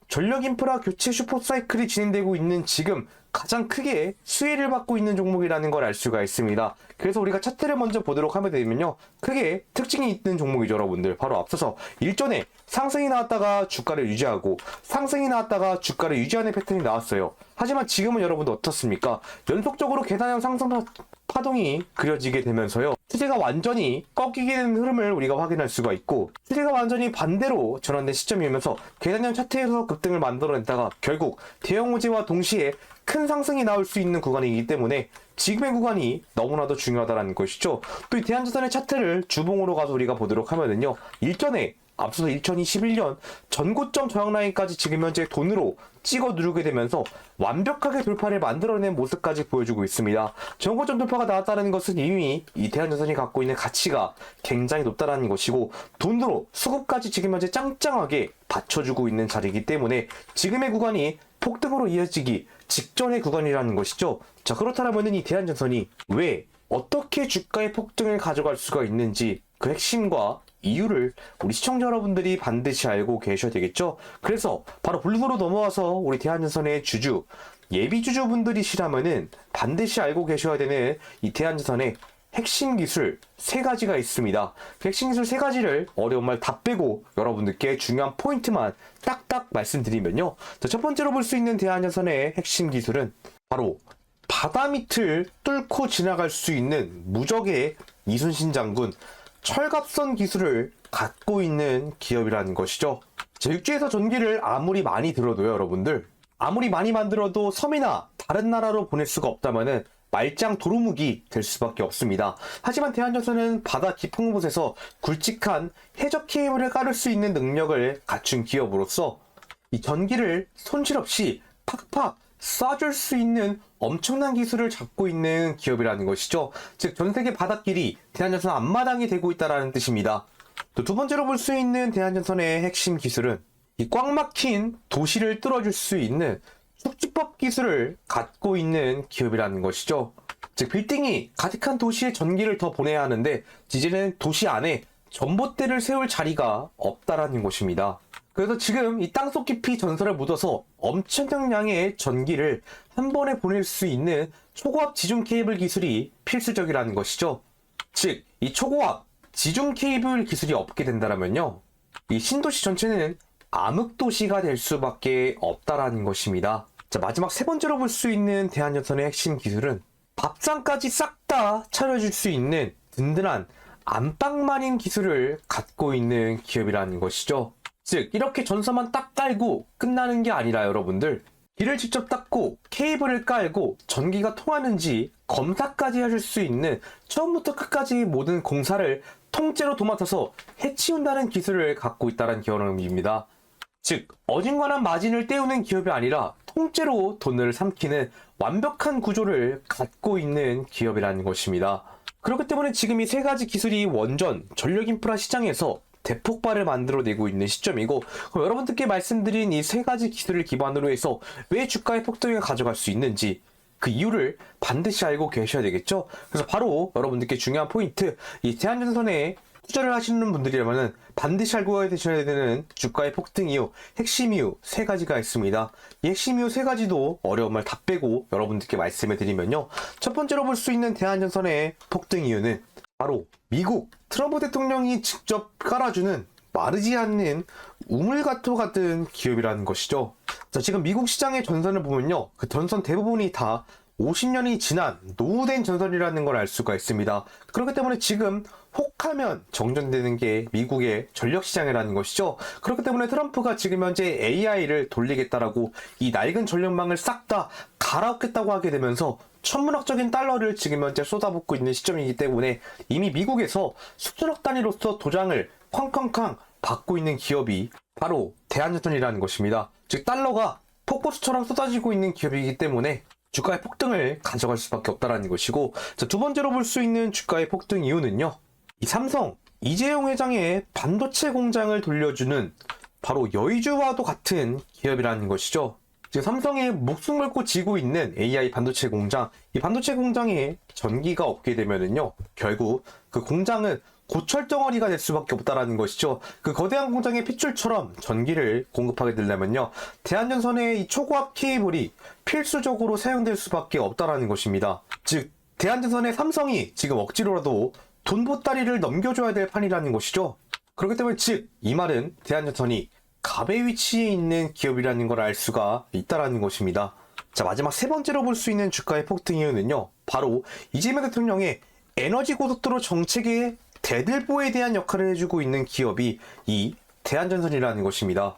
전력 인프라 교체 슈퍼사이클이 진행되고 있는 지금 가장 크게 수혜를 받고 있는 종목이라는 걸 알 수가 있습니다. 그래서 우리가 차트를 먼저 보도록 하게 되면요, 크게 특징이 있는 종목이죠, 여러분들. 바로 앞서서 일전에 상승이 나왔다가 주가를 유지하고 상승이 나왔다가 주가를 유지하는 패턴이 나왔어요. 하지만 지금은 여러분들 어떻습니까? 연속적으로 계단형 상승 파동이 그려지게 되면서요, 추세가 완전히 꺾이게 되는 흐름을 우리가 확인할 수가 있고, 추세가 완전히 반대로 전환된 시점이면서 계단형 차트에서 급등을 만들어냈다가 결국 대형 호재와 동시에 큰 상승이 나올 수 있는 구간이기 때문에 지금의 구간이 너무나도 중요하다는 것이죠. 또 이 대한자산의 차트를 주봉으로 가서 우리가 보도록 하면은요, 일전에 앞서서 2021년 전고점 저항 라인까지 지금 현재 돈으로 찍어 누르게 되면서 완벽하게 돌파를 만들어낸 모습까지 보여주고 있습니다. 전고점 돌파가 나왔다는 것은 이미 이 대한자산이 갖고 있는 가치가 굉장히 높다는 것이고, 돈으로 수급까지 지금 현재 짱짱하게 받쳐주고 있는 자리이기 때문에 지금의 구간이 폭등으로 이어지기 직전의 구간이라는 것이죠. 자, 그렇다면 이 대한자산이 왜 어떻게 주가의 폭등을 가져갈 수가 있는지 그 핵심과 이유를 우리 시청자 여러분들이 반드시 알고 계셔야 되겠죠. 그래서 바로 블루로 넘어와서 우리 대한자산의 주주, 예비 주주분들이시라면은 반드시 알고 계셔야 되는 이 대한자산의 핵심 기술 3가지가 있습니다. 그 핵심 기술 3가지를 어려운 말 다 빼고 여러분들께 중요한 포인트만 딱딱 말씀드리면요, 자, 첫 번째로 볼 수 있는 대한자산의 핵심 기술은 바로 바다 밑을 뚫고 지나갈 수 있는 무적의 이순신 장군 철갑선 기술을 갖고 있는 기업이라는 것이죠. 자, 육지에서 전기를 아무리 많이 들어도요, 여러분들, 아무리 많이 만들어도 섬이나 다른 나라로 보낼 수가 없다면은 말짱 도루묵이 될 수밖에 없습니다. 하지만 대한자산은 바다 깊은 곳에서 굵직한 해적 케이블을 깔을 수 있는 능력을 갖춘 기업으로서 이 전기를 손실 없이 팍팍 쏴줄 수 있는 엄청난 기술을 갖고 있는 기업이라는 것이죠. 즉, 전세계 바닷길이 대한자산 앞마당이 되고 있다는 뜻입니다. 또 두 번째로 볼 수 있는 대한자산의 핵심 기술은 이 꽉 막힌 도시를 뚫어줄 수 있는 축지법 기술을 갖고 있는 기업이라는 것이죠. 즉, 빌딩이 가득한 도시에 전기를 더 보내야 하는데 이제는 도시 안에 전봇대를 세울 자리가 없다라는 것입니다. 그래서 지금 이 땅속 깊이 전선을 묻어서 엄청난 양의 전기를 한 번에 보낼 수 있는 초고압 지중 케이블 기술이 필수적이라는 것이죠. 즉, 이 초고압 지중 케이블 기술이 없게 된다면요, 이 신도시 전체는 암흑도시가 될 수밖에 없다라는 것입니다. 자, 마지막 3번째로 볼 수 있는 대한자산의 핵심 기술은 밥상까지 싹 다 차려줄 수 있는 든든한 안방마린 기술을 갖고 있는 기업이라는 것이죠. 즉, 이렇게 전선만 딱 깔고 끝나는 게 아니라 여러분들, 길을 직접 닦고 케이블을 깔고 전기가 통하는지 검사까지 해줄 수 있는 처음부터 끝까지 모든 공사를 통째로 도맡아서 해치운다는 기술을 갖고 있다는 기업입니다. 즉, 어중간한 마진을 떼우는 기업이 아니라 통째로 돈을 삼키는 완벽한 구조를 갖고 있는 기업이라는 것입니다. 그렇기 때문에 지금 이 3가지 기술이 원전, 전력 인프라 시장에서 대폭발을 만들어내고 있는 시점이고, 그럼 여러분들께 말씀드린 이 3가지 기술을 기반으로 해서 왜 주가의 폭등을 가져갈 수 있는지 그 이유를 반드시 알고 계셔야 되겠죠. 그래서 바로 여러분들께 중요한 포인트, 이 대한자산에 투자를 하시는 분들이라면 반드시 알고 계셔야 되는 주가의 폭등 이유, 핵심 이유 3가지가 있습니다. 이 핵심 이유 3가지도 어려운 말 다 빼고 여러분들께 말씀해 드리면요, 첫 번째로 볼 수 있는 대한자산의 폭등 이유는 바로 미국 트럼프 대통령이 직접 깔아주는 마르지 않는 우물가토 같은 기업이라는 것이죠. 자, 지금 미국 시장의 전선을 보면요, 그 전선 대부분이 다 50년이 지난 노후된 전선이라는 걸 알 수가 있습니다. 그렇기 때문에 지금 혹하면 정전되는 게 미국의 전력시장이라는 것이죠. 그렇기 때문에 트럼프가 지금 현재 AI를 돌리겠다라고 이 낡은 전력망을 싹 다 갈아엎겠다고 하게 되면서 천문학적인 달러를 지금 현재 쏟아붓고 있는 시점이기 때문에 이미 미국에서 수천억 단위로서 도장을 쾅쾅쾅 받고 있는 기업이 바로 대한자산이라는 것입니다. 즉, 달러가 폭포수처럼 쏟아지고 있는 기업이기 때문에 주가의 폭등을 가져갈 수밖에 없다는 것이고, 자, 두 번째로 볼 수 있는 주가의 폭등 이유는요, 이 삼성 이재용 회장의 반도체 공장을 돌려주는 바로 여의주와도 같은 기업이라는 것이죠. 지금 삼성이 목숨 걸고 지고 있는 AI 반도체 공장, 이 반도체 공장에 전기가 없게 되면은요, 결국 그 공장은 고철 덩어리가 될 수밖에 없다라는 것이죠. 그 거대한 공장의 핏줄처럼 전기를 공급하게 되려면요, 대한전선의 이 초고압 케이블이 필수적으로 사용될 수밖에 없다라는 것입니다. 즉 대한전선의 삼성이 지금 억지로라도 돈 보따리를 넘겨줘야 될 판이라는 것이죠. 그렇기 때문에 즉 이 말은 대한전선이 갑의 위치에 있는 기업이라는 걸 알 수가 있다라는 것입니다. 자, 마지막 세 번째로 볼 수 있는 주가의 폭등 이유는요, 바로 이재명 대통령의 에너지 고속도로 정책의 대들보에 대한 역할을 해주고 있는 기업이 이 대한전선이라는 것입니다.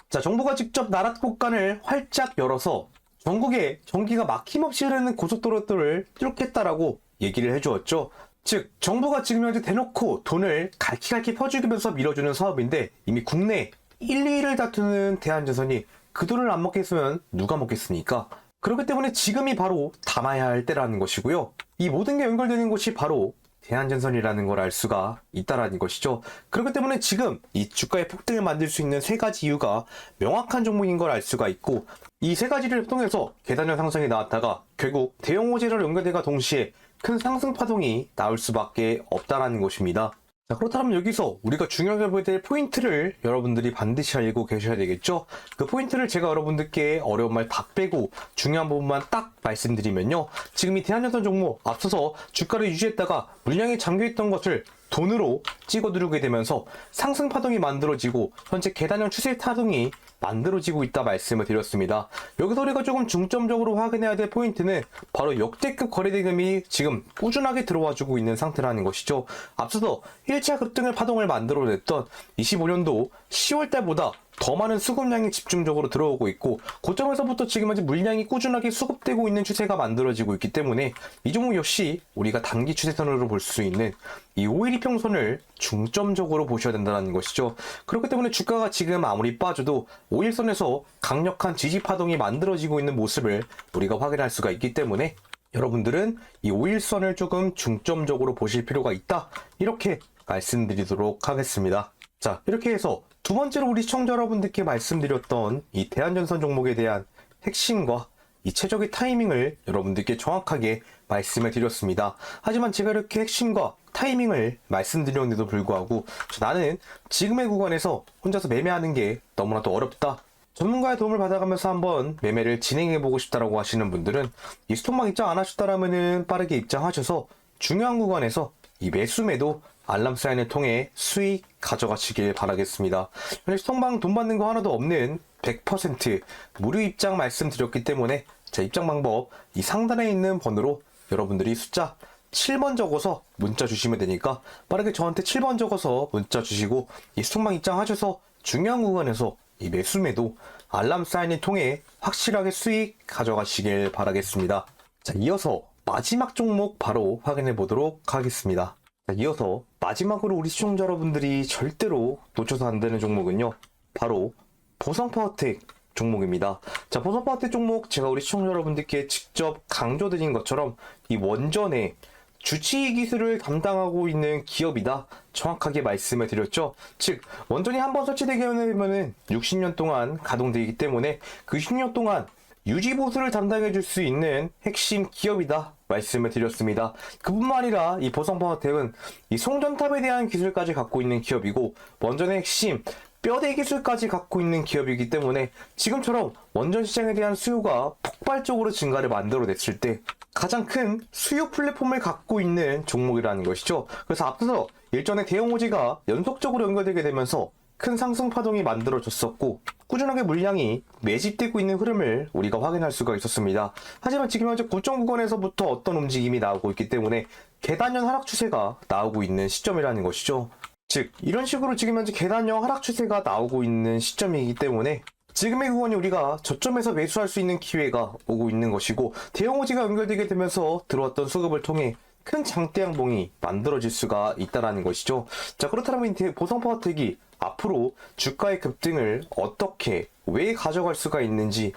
자, 정부가 직접 나랏 곳간을 활짝 열어서 전국에 전기가 막힘없이 흐르는 고속도로들을 뚫겠다라고 얘기를 해주었죠. 즉 정부가 지금 현재 대놓고 돈을 갈퀴갈퀴 퍼주면서 밀어주는 사업인데, 이미 국내 1, 2위를 다투는 대한전선이 그 돈을 안 먹겠으면 누가 먹겠습니까? 그렇기 때문에 지금이 바로 담아야 할 때라는 것이고요. 이 모든 게 연결되는 곳이 바로 대한전선이라는 걸 알 수가 있다라는 것이죠. 그렇기 때문에 지금 이 주가의 폭등을 만들 수 있는 세 가지 이유가 명확한 종목인 걸 알 수가 있고, 이 세 가지를 통해서 계단형 상승이 나왔다가 결국 대형 호재로 연결되가 동시에 큰 상승 파동이 나올 수밖에 없다라는 것입니다. 자, 그렇다면 여기서 우리가 중요하게 봐야 될 포인트를 여러분들이 반드시 알고 계셔야 되겠죠. 그 포인트를 제가 여러분들께 어려운 말 다 빼고 중요한 부분만 딱 말씀드리면요, 지금 이 대한전선 종목 앞서서 주가를 유지했다가 물량이 잠겨있던 것을 돈으로 찍어 누르게 되면서 상승 파동이 만들어지고 현재 계단형 추세 타동이 만들어지고 있다 말씀을 드렸습니다. 여기서 우리가 조금 중점적으로 확인해야 될 포인트는 바로 역대급 거래대금이 지금 꾸준하게 들어와주고 있는 상태라는 것이죠. 앞서서 1차 급등을 파동을 만들어냈던 25년도 10월달보다 더 많은 수급량이 집중적으로 들어오고 있고, 고점에서부터 지금 현재 물량이 꾸준하게 수급되고 있는 추세가 만들어지고 있기 때문에 이 종목 역시 우리가 단기 추세선으로 볼 수 있는 이 5일 이평선을 중점적으로 보셔야 된다는 것이죠. 그렇기 때문에 주가가 지금 아무리 빠져도 5일선에서 강력한 지지 파동이 만들어지고 있는 모습을 우리가 확인할 수가 있기 때문에 여러분들은 이 5일선을 조금 중점적으로 보실 필요가 있다, 이렇게 말씀드리도록 하겠습니다. 자, 이렇게 해서 두 번째로 우리 시청자 여러분들께 말씀드렸던 이 대한전선 종목에 대한 핵심과 이 최적의 타이밍을 여러분들께 정확하게 말씀을 드렸습니다. 하지만 제가 이렇게 핵심과 타이밍을 말씀드렸는데도 불구하고 나는 지금의 구간에서 혼자서 매매하는 게 너무나도 어렵다, 전문가의 도움을 받아가면서 한번 매매를 진행해보고 싶다라고 하시는 분들은 이 스톡만 입장 안 하셨다라면은 빠르게 입장하셔서 중요한 구간에서 이 매수매도 알람 사인을 통해 수익 가져가시길 바라겠습니다. 현재 스톡방 돈 받는 거 하나도 없는 100% 무료 입장 말씀드렸기 때문에 제 입장 방법 이 상단에 있는 번호로 여러분들이 숫자 7번 적어서 문자 주시면 되니까 빠르게 저한테 7번 적어서 문자 주시고 이 스톡방 입장하셔서 중요한 구간에서 이 매수매도 알람 사인을 통해 확실하게 수익 가져가시길 바라겠습니다. 자, 이어서 마지막 종목 바로 확인해 보도록 하겠습니다. 자, 이어서 마지막으로 우리 시청자 여러분들이 절대로 놓쳐서 안 되는 종목은요, 바로 보성파워텍 종목입니다. 자, 보성파워텍 종목 제가 우리 시청자 여러분들께 직접 강조드린 것처럼 이 원전의 주치의 기술을 담당하고 있는 기업이다, 정확하게 말씀을 드렸죠. 즉 원전이 한번 설치되게 되면은 60년 동안 가동되기 때문에 그 10년 동안 유지보수를 담당해 줄 수 있는 핵심 기업이다 말씀을 드렸습니다. 그뿐만 아니라 이 보성파워텍은 이 송전탑에 대한 기술까지 갖고 있는 기업이고, 원전의 핵심 뼈대 기술까지 갖고 있는 기업이기 때문에 지금처럼 원전 시장에 대한 수요가 폭발적으로 증가를 만들어냈을 때 가장 큰 수요 플랫폼을 갖고 있는 종목이라는 것이죠. 그래서 앞서서 일전에 대형 호재가 연속적으로 연결되게 되면서 큰 상승 파동이 만들어졌었고, 꾸준하게 물량이 매집되고 있는 흐름을 우리가 확인할 수가 있었습니다. 하지만 지금 현재 고점 구간에서부터 어떤 움직임이 나오고 있기 때문에 계단형 하락 추세가 나오고 있는 시점이라는 것이죠. 즉 이런 식으로 지금 현재 계단형 하락 추세가 나오고 있는 시점이기 때문에 지금의 구간이 우리가 저점에서 매수할 수 있는 기회가 오고 있는 것이고, 대형 호재가 연결되게 되면서 들어왔던 수급을 통해 큰 장대 양봉이 만들어질 수가 있다는 것이죠. 자, 그렇다면 보성파워텍이 앞으로 주가의 급등을 어떻게, 왜 가져갈 수가 있는지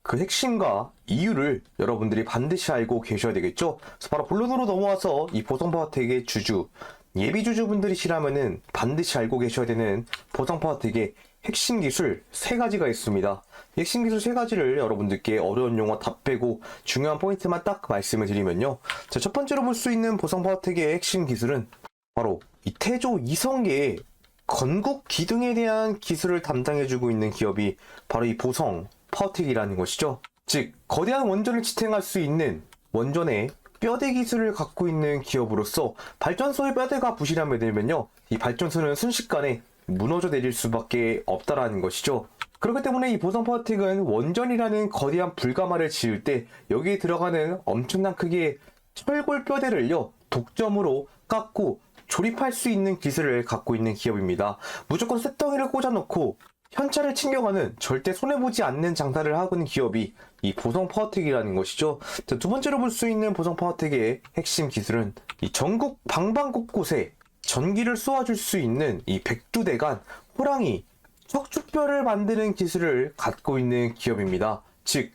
그 핵심과 이유를 여러분들이 반드시 알고 계셔야 되겠죠. 그래서 바로 본론으로 넘어와서 이 보성파워텍의 주주, 예비주주분들이시라면은 반드시 알고 계셔야 되는 보성파워텍의 핵심 기술 3가지가 있습니다. 핵심 기술 3가지를 여러분들께 어려운 용어 다 빼고 중요한 포인트만 딱 말씀을 드리면요. 자, 첫 번째로 볼 수 있는 보성파워텍의 핵심 기술은 바로 이 태조 이성계의 건국 기둥에 대한 기술을 담당해주고 있는 기업이 바로 이 보성 파워텍이라는 것이죠. 즉 거대한 원전을 지탱할 수 있는 원전의 뼈대 기술을 갖고 있는 기업으로서 발전소의 뼈대가 부실하게 되면요, 이 발전소는 순식간에 무너져 내릴 수밖에 없다라는 것이죠. 그렇기 때문에 이 보성 파워텍은 원전이라는 거대한 불가마를 지을 때 여기에 들어가는 엄청난 크기의 철골 뼈대를요 독점으로 깎고 조립할 수 있는 기술을 갖고 있는 기업입니다. 무조건 쇳덩이를 꽂아놓고 현찰을 챙겨가는 절대 손해보지 않는 장사를 하고 있는 기업이 이 보성 파워텍이라는 것이죠. 자, 두 번째로 볼 수 있는 보성 파워텍의 핵심 기술은 이 전국 방방 곳곳에 전기를 쏘아줄 수 있는 이 백두대간 호랑이 척추뼈를 만드는 기술을 갖고 있는 기업입니다. 즉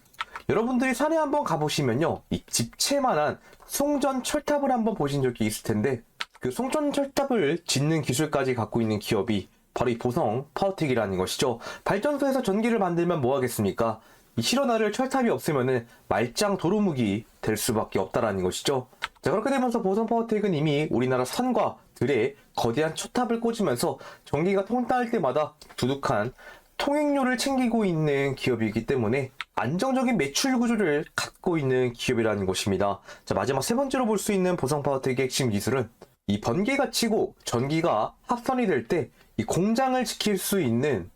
여러분들이 산에 한번 가보시면요, 이 집채만한 송전 철탑을 한번 보신 적이 있을 텐데 그 송전 철탑을 짓는 기술까지 갖고 있는 기업이 바로 이 보성 파워텍이라는 것이죠. 발전소에서 전기를 만들면 뭐 하겠습니까? 이 실어나를 철탑이 없으면은 말짱 도루묵이 될 수밖에 없다라는 것이죠. 자, 그렇게 되면서 보성 파워텍은 이미 우리나라 산과 들에 거대한 촛탑을 꽂으면서 전기가 통달할 때마다 두둑한 통행료를 챙기고 있는 기업이기 때문에 안정적인 매출 구조를 갖고 있는 기업이라는 것입니다. 자, 마지막 세 번째로 볼 수 있는 보성 파워텍의 핵심 기술은 이 번개가 치고 전기가 합선이 될 때 이 공장을 지킬 수 있는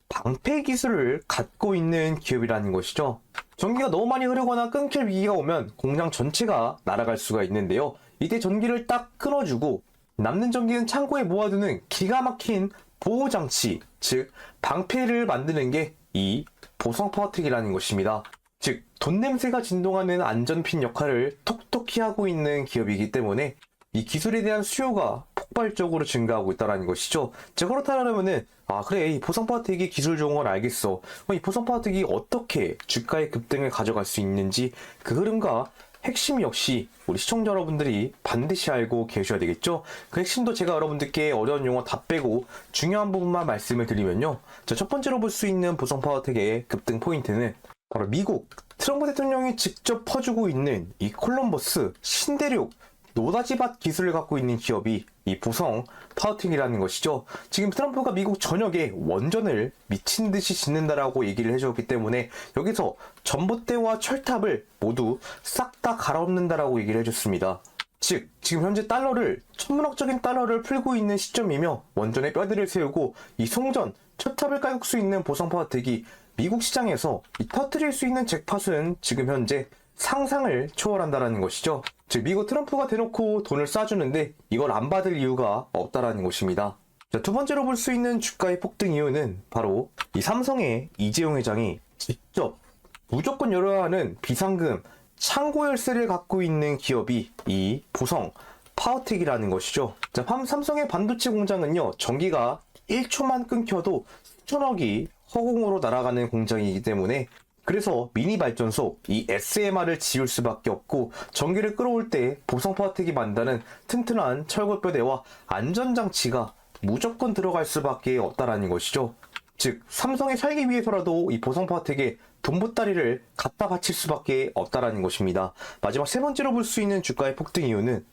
방패 기술을 갖고 있는 기업이라는 것이죠. 전기가 너무 많이 흐르거나 끊길 위기가 오면 공장 전체가 날아갈 수가 있는데요. 이때 전기를 딱 끊어주고 남는 전기는 창고에 모아두는 기가 막힌 보호장치, 즉 방패를 만드는 게 이 보성 파워텍이라는 것입니다. 즉 돈 냄새가 진동하는 안전핀 역할을 톡톡히 하고 있는 기업이기 때문에 이 기술에 대한 수요가 폭발적으로 증가하고 있다는 것이죠. 자, 그렇다면은 그래, 이 보성 파워텍이 기술 좋은 건 알겠어. 이 보성 파워텍이 어떻게 주가의 급등을 가져갈 수 있는지 그 흐름과 핵심 역시 우리 시청자 여러분들이 반드시 알고 계셔야 되겠죠. 그 핵심도 제가 여러분들께 어려운 용어 다 빼고 중요한 부분만 말씀을 드리면요, 자, 첫 번째로 볼 수 있는 보성 파워텍의 급등 포인트는 바로 미국 트럼프 대통령이 직접 퍼주고 있는 이 콜럼버스 신대륙 노다지밭 기술을 갖고 있는 기업이 이 보성 파워텍이라는 것이죠. 지금 트럼프가 미국 전역에 원전을 미친 듯이 짓는다라고 얘기를 해주었기 때문에 여기서 전봇대와 철탑을 모두 싹 다 갈아엎는다라고 얘기를 해줬습니다. 즉 지금 현재 달러를 천문학적인 달러를 풀고 있는 시점이며 원전의 뼈대를 세우고 이 송전 철탑을 깔을 수 있는 보성 파워텍이 미국 시장에서 터뜨릴 수 있는 잭팟은 지금 현재 상상을 초월한다라는 것이죠. 즉 미국 트럼프가 대놓고 돈을 쏴주는데 이걸 안 받을 이유가 없다라는 것입니다. 자, 두 번째로 볼 수 있는 주가의 폭등 이유는 바로 이 삼성의 이재용 회장이 직접 무조건 열어야 하는 비상금 창고 열쇠를 갖고 있는 기업이 이 보성 파워텍이라는 것이죠. 자, 삼성의 반도체 공장은요, 전기가 1초만 끊겨도 수천억이 허공으로 날아가는 공장이기 때문에 그래서 미니 발전소 이 SMR을 지을 수밖에 없고 전기를 끌어올 때 보성 파워텍이 만드는 튼튼한 철골뼈대와 안전장치가 무조건 들어갈 수밖에 없다라는 것이죠. 즉 삼성이 살기 위해서라도 이 보성 파워텍에 돈보따리를 갖다 바칠 수밖에 없다라는 것입니다. 마지막 세 번째로 볼 수 있는 주가의 폭등 이유는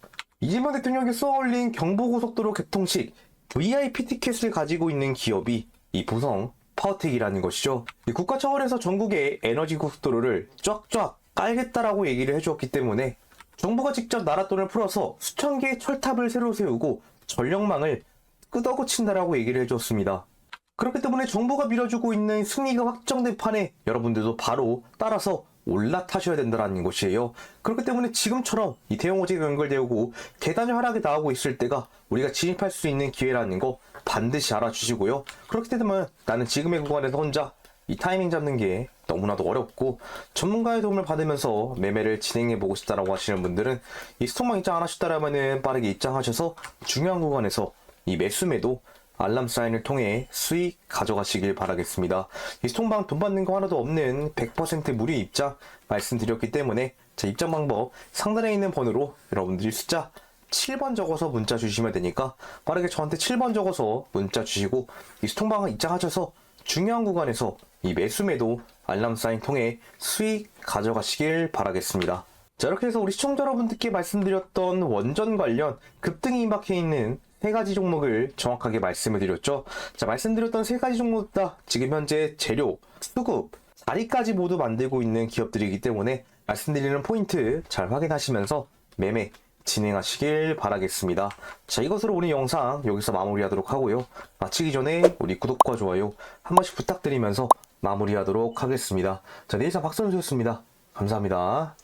이재명 대통령이 쏘아올린 경부고속도로 개통식 VIP 티켓을 가지고 있는 기업이 이 보성 파워텍이라는 것이죠. 국가 차원에서 전국의 에너지 고속도로를 쫙쫙 깔겠다라고 얘기를 해주었기 때문에 정부가 직접 나랏돈을 풀어서 수천 개의 철탑을 새로 세우고 전력망을 끄덕고친다라고 얘기를 해주었습니다. 그렇기 때문에 정부가 밀어주고 있는 승리가 확정된 판에 여러분들도 바로 따라서 올라타셔야 된다는 것이에요. 그렇기 때문에 지금처럼 이 대형 호재가 연결되고 대단히 하락이 나오고 있을 때가 우리가 진입할 수 있는 기회라는 거 반드시 알아주시고요. 그렇기 때문에 나는 지금의 구간에서 혼자 이 타이밍 잡는 게 너무나도 어렵고 전문가의 도움을 받으면서 매매를 진행해보고 싶다라고 하시는 분들은 이 스톡망 입장 안 하셨다라면 빠르게 입장하셔서 중요한 구간에서 이 매수매도 알람 사인을 통해 수익 가져가시길 바라겠습니다. 이 스톡방 돈 받는 거 하나도 없는 100% 무료 입장 말씀드렸기 때문에 제 입장 방법 상단에 있는 번호로 여러분들이 숫자 7번 적어서 문자 주시면 되니까 빠르게 저한테 7번 적어서 문자 주시고 이 스톡방 입장하셔서 중요한 구간에서 이 매수매도 알람 사인 통해 수익 가져가시길 바라겠습니다. 자, 이렇게 해서 우리 시청자 여러분들께 말씀드렸던 원전 관련 급등이 임박해 있는 세 가지 종목을 정확하게 말씀을 드렸죠. 자, 말씀드렸던 세 가지 종목 다 지금 현재 재료, 수급, 자리까지 모두 만들고 있는 기업들이기 때문에 말씀드리는 포인트 잘 확인하시면서 매매 진행하시길 바라겠습니다. 자, 이것으로 오늘 영상 여기서 마무리하도록 하고요. 마치기 전에 우리 구독과 좋아요 한 번씩 부탁드리면서 마무리하도록 하겠습니다. 자, 내일상 박선수였습니다. 감사합니다.